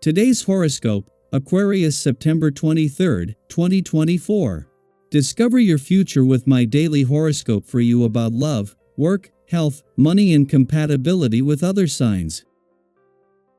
Today's horoscope, Aquarius September 23, 2024. Discover your future with my daily horoscope for you about love, work, health, money and compatibility with other signs.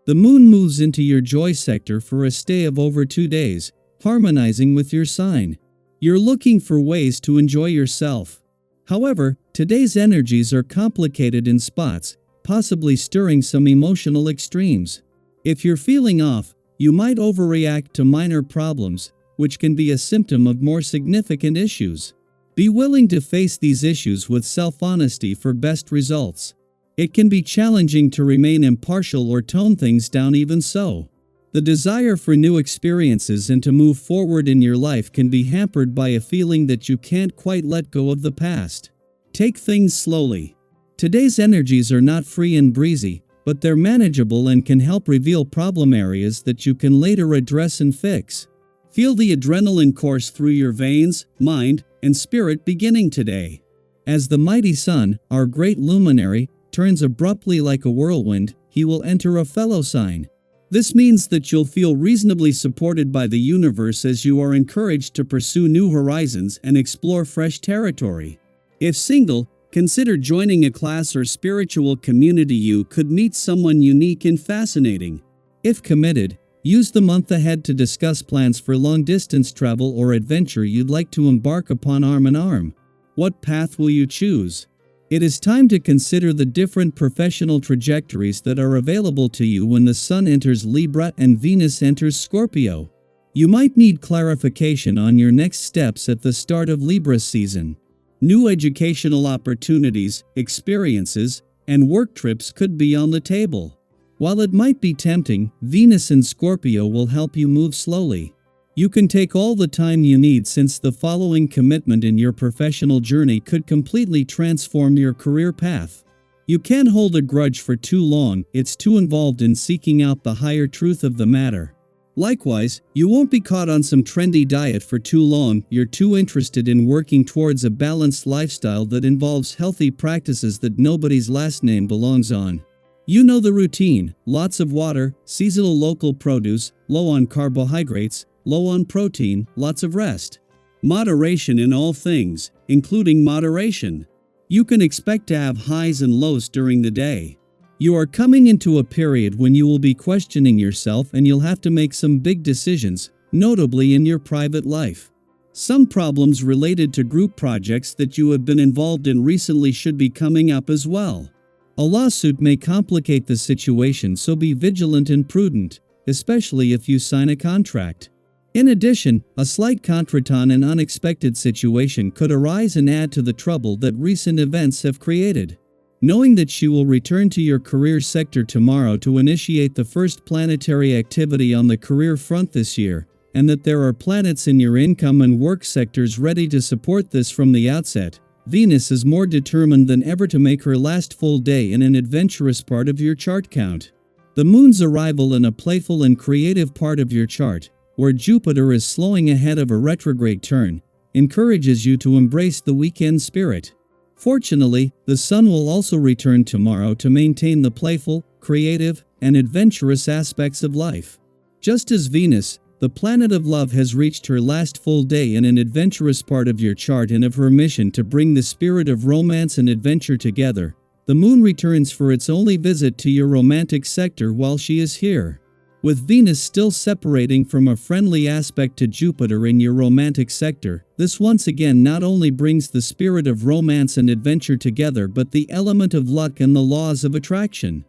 The moon moves into your joy sector for a stay of over 2 days, harmonizing with your sign. You're looking for ways to enjoy yourself. However, today's energies are complicated in spots, possibly stirring some emotional extremes. If you're feeling off, you might overreact to minor problems, which can be a symptom of more significant issues. Be willing to face these issues with self-honesty for best results. It can be challenging to remain impartial or tone things down even so. The desire for new experiences and to move forward in your life can be hampered by a feeling that you can't quite let go of the past. Take things slowly. Today's energies are not free and breezy, but they're manageable and can help reveal problem areas that you can later address and fix. Feel the adrenaline course through your veins, mind, and spirit beginning today. As the mighty sun, our great luminary, turns abruptly like a whirlwind, he will enter a fellow sign. This means that you'll feel reasonably supported by the universe as you are encouraged to pursue new horizons and explore fresh territory. If single, consider joining a class or spiritual community. You could meet someone unique and fascinating. If committed, use the month ahead to discuss plans for long-distance travel or adventure you'd like to embark upon arm in arm. What path will you choose? It is time to consider the different professional trajectories that are available to you when the Sun enters Libra and Venus enters Scorpio. You might need clarification on your next steps at the start of Libra season. New educational opportunities, experiences, and work trips could be on the table. While it might be tempting, Venus in Scorpio will help you move slowly. You can take all the time you need, since the following commitment in your professional journey could completely transform your career path. You can't hold a grudge for too long, it's too involved in seeking out the higher truth of the matter. Likewise, you won't be caught on some trendy diet for too long, you're too interested in working towards a balanced lifestyle that involves healthy practices that nobody's last name belongs on. You know the routine: lots of water, seasonal local produce, low on carbohydrates, low on protein, lots of rest. Moderation in all things, including moderation. You can expect to have highs and lows during the day. You are coming into a period when you will be questioning yourself and you'll have to make some big decisions, notably in your private life. Some problems related to group projects that you have been involved in recently should be coming up as well. A lawsuit may complicate the situation, so be vigilant and prudent, especially if you sign a contract. In addition, a slight contretemps and unexpected situation could arise and add to the trouble that recent events have created. Knowing that she will return to your career sector tomorrow to initiate the first planetary activity on the career front this year, and that there are planets in your income and work sectors ready to support this from the outset, Venus is more determined than ever to make her last full day in an adventurous part of your chart count. The moon's arrival in a playful and creative part of your chart, where Jupiter is slowing ahead of a retrograde turn, encourages you to embrace the weekend spirit. Fortunately, the Sun will also return tomorrow to maintain the playful, creative, and adventurous aspects of life. Just as Venus, the planet of love, has reached her last full day in an adventurous part of your chart and of her mission to bring the spirit of romance and adventure together, the moon returns for its only visit to your romantic sector while she is here. With Venus still separating from a friendly aspect to Jupiter in your romantic sector, this once again not only brings the spirit of romance and adventure together, but the element of luck and the laws of attraction.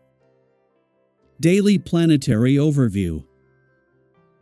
Daily Planetary Overview.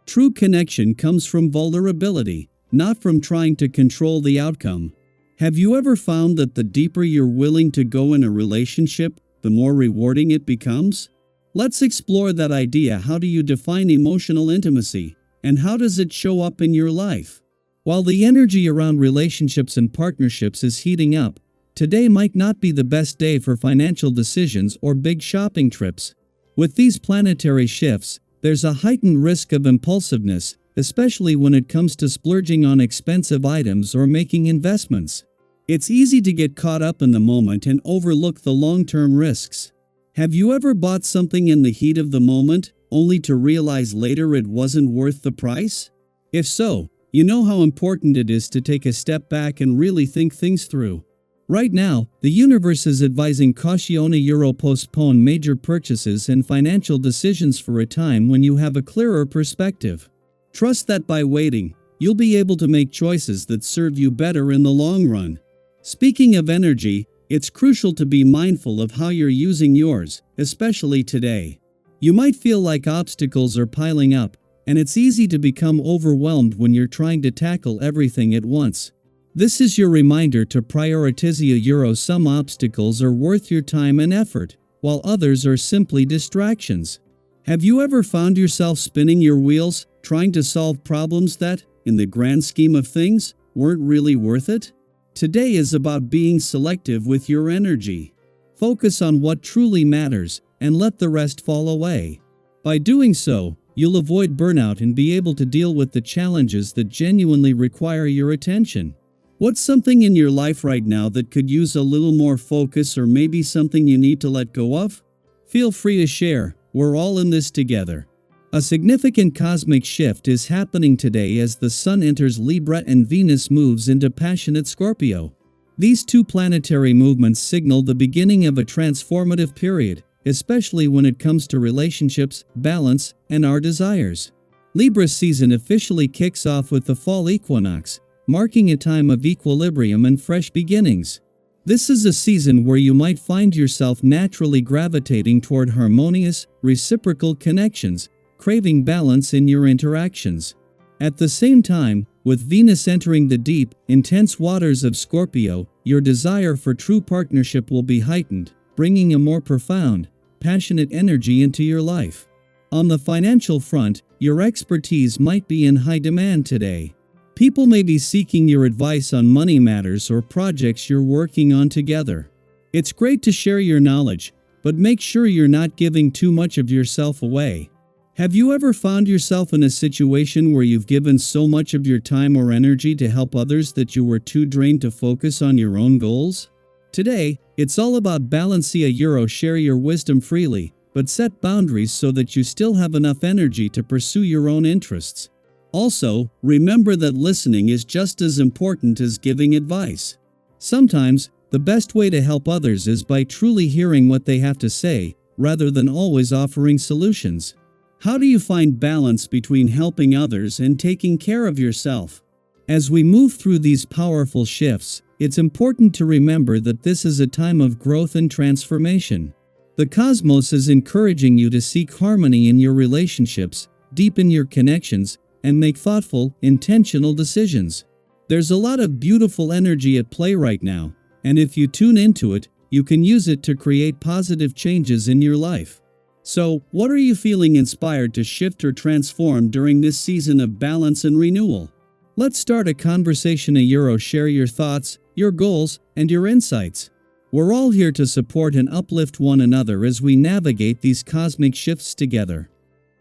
True connection comes from vulnerability, not from trying to control the outcome. Have you ever found that the deeper you're willing to go in a relationship, the more rewarding it becomes? Let's explore that idea. How do you define emotional intimacy, and how does it show up in your life? While the energy around relationships and partnerships is heating up, today might not be the best day for financial decisions or big shopping trips. With these planetary shifts, there's a heightened risk of impulsiveness, especially when it comes to splurging on expensive items or making investments. It's easy to get caught up in the moment and overlook the long-term risks. Have you ever bought something in the heat of the moment, only to realize later it wasn't worth the price? If so, you know how important it is to take a step back and really think things through. Right now, the universe is advising caution euro postpone major purchases and financial decisions for a time when you have a clearer perspective. Trust that by waiting, you'll be able to make choices that serve you better in the long run. Speaking of energy, it's crucial to be mindful of how you're using yours, especially today. You might feel like obstacles are piling up, and it's easy to become overwhelmed when you're trying to tackle everything at once. This is your reminder to prioritize euro. Some obstacles are worth your time and effort, while others are simply distractions. Have you ever found yourself spinning your wheels, trying to solve problems that, in the grand scheme of things, weren't really worth it? Today is about being selective with your energy. Focus on what truly matters, and let the rest fall away. By doing so, you'll avoid burnout and be able to deal with the challenges that genuinely require your attention. What's something in your life right now that could use a little more focus, or maybe something you need to let go of? Feel free to share, we're all in this together. A significant cosmic shift is happening today as the Sun enters Libra and Venus moves into passionate Scorpio. These two planetary movements signal the beginning of a transformative period, especially when it comes to relationships, balance, and our desires. Libra's season officially kicks off with the fall equinox, marking a time of equilibrium and fresh beginnings. This is a season where you might find yourself naturally gravitating toward harmonious, reciprocal connections, craving balance in your interactions. At the same time, with Venus entering the deep, intense waters of Scorpio, your desire for true partnership will be heightened, bringing a more profound, passionate energy into your life. On the financial front, your expertise might be in high demand today. People may be seeking your advice on money matters or projects you're working on together. It's great to share your knowledge, but make sure you're not giving too much of yourself away. Have you ever found yourself in a situation where you've given so much of your time or energy to help others that you were too drained to focus on your own goals? Today, it's all about balance. Share your wisdom freely, but set boundaries so that you still have enough energy to pursue your own interests. Also, remember that listening is just as important as giving advice. Sometimes, the best way to help others is by truly hearing what they have to say, rather than always offering solutions. How do you find balance between helping others and taking care of yourself? As we move through these powerful shifts, it's important to remember that this is a time of growth and transformation. The cosmos is encouraging you to seek harmony in your relationships, deepen your connections, and make thoughtful, intentional decisions. There's a lot of beautiful energy at play right now, and if you tune into it, you can use it to create positive changes in your life. So, what are you feeling inspired to shift or transform during this season of balance and renewal? Let's start a conversation. Share your thoughts, your goals, and your insights. We're all here to support and uplift one another as we navigate these cosmic shifts together.